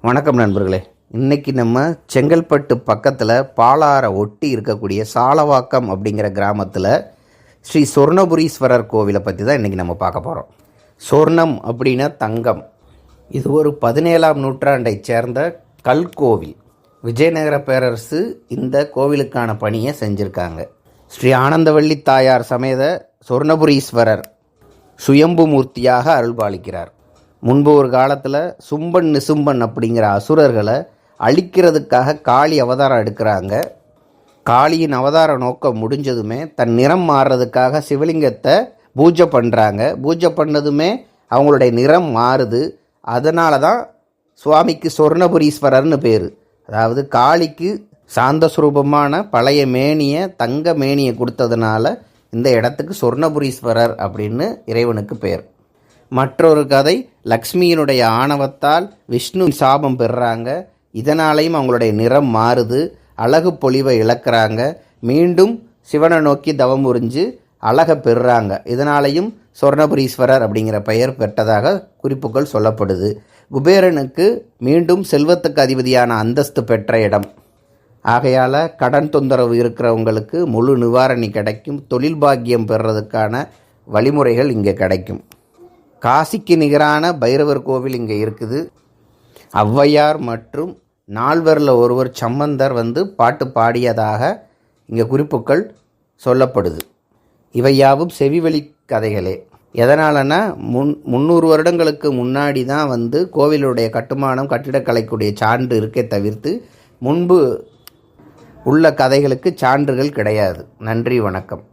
வணக்கம் நண்பர்களே. இன்றைக்கி நம்ம செங்கல்பட்டு பக்கத்தில் பாலாரை ஒட்டி இருக்கக்கூடிய சாலவாக்கம் அப்படிங்கிற கிராமத்தில் ஸ்ரீ சொர்ணபுரீஸ்வரர் கோவிலை பற்றி தான் இன்றைக்கி நம்ம பார்க்க போகிறோம். சொர்ணம் அப்படின்னா தங்கம். இது ஒரு 17ஆம் நூற்றாண்டை சேர்ந்த கல்கோவில். விஜயநகர பேரரசு இந்த கோவிலுக்கான பணியை செஞ்சுருக்காங்க. ஸ்ரீ ஆனந்தவள்ளி தாயார் சமேத சொர்ணபுரீஸ்வரர் சுயம்பு மூர்த்தியாக அருள்பாலிக்கிறார். முன்பு ஒரு காலத்தில் சும்பன் நிசும்பன் அப்படிங்கிற அசுரர்களை அழிக்கிறதுக்காக காளி அவதாரம் எடுக்கிறாங்க. காளியின் அவதார நோக்கம் முடிஞ்சதுமே தன் நிறம் மாறுறதுக்காக சிவலிங்கத்தை பூஜை பண்ணுறாங்க. பூஜை பண்ணதுமே அவங்களுடைய நிறம் மாறுது. அதனால தான் சுவாமிக்கு சொர்ணபுரீஸ்வரர்னு பேர். அதாவது காளிக்கு சாந்த சுரூபமான பழைய மேனியை தங்க மேனியை கொடுத்ததுனால இந்த இடத்துக்கு சொர்ணபுரீஸ்வரர் அப்படின்னு இறைவனுக்கு பேர். மற்றொரு கதை, லக்ஷ்மியினுடைய ஆணவத்தால் விஷ்ணு சாபம் பெறுறாங்க. இதனாலையும் அவங்களுடைய நிறம் மாறுது, அழகு பொலிவை இழக்கிறாங்க. மீண்டும் சிவனை நோக்கி தவம் புரிஞ்சு அழகை பெறுறாங்க. இதனாலையும் சொர்ணபுரீஸ்வரர் அப்படிங்கிற பெயர் பெற்றதாக குறிப்புகள் சொல்லப்படுது. குபேரனுக்கு மீண்டும் செல்வத்துக்கு அதிபதியான அந்தஸ்து பெற்ற இடம். ஆகையால் கடன் தொந்தரவு இருக்கிறவங்களுக்கு முழு நிவாரணி கிடைக்கும். தொழில் பாக்கியம் பெறுறதுக்கான வழிமுறைகள் இங்கே கிடைக்கும். காசிக்கு நிகரான பைரவர் கோவில் இங்கே இருக்குது. ஔவையார் மற்றும் நால்வரில் ஒருவர் சம்பந்தர் பாட்டு பாடியதாக இங்கே குறிப்புகள் சொல்லப்படுது. இவையாவும் செவிவழி கதைகளே. எதனாலனா 300 வருடங்களுக்கு முன்னாடி தான் கோவிலுடைய கட்டுமானம் கட்டிடக்கலைக்குடைய சான்று இருக்கே தவிர்த்து முன்பு உள்ள கதைகளுக்கு சான்றுகள் கிடையாது. நன்றி, வணக்கம்.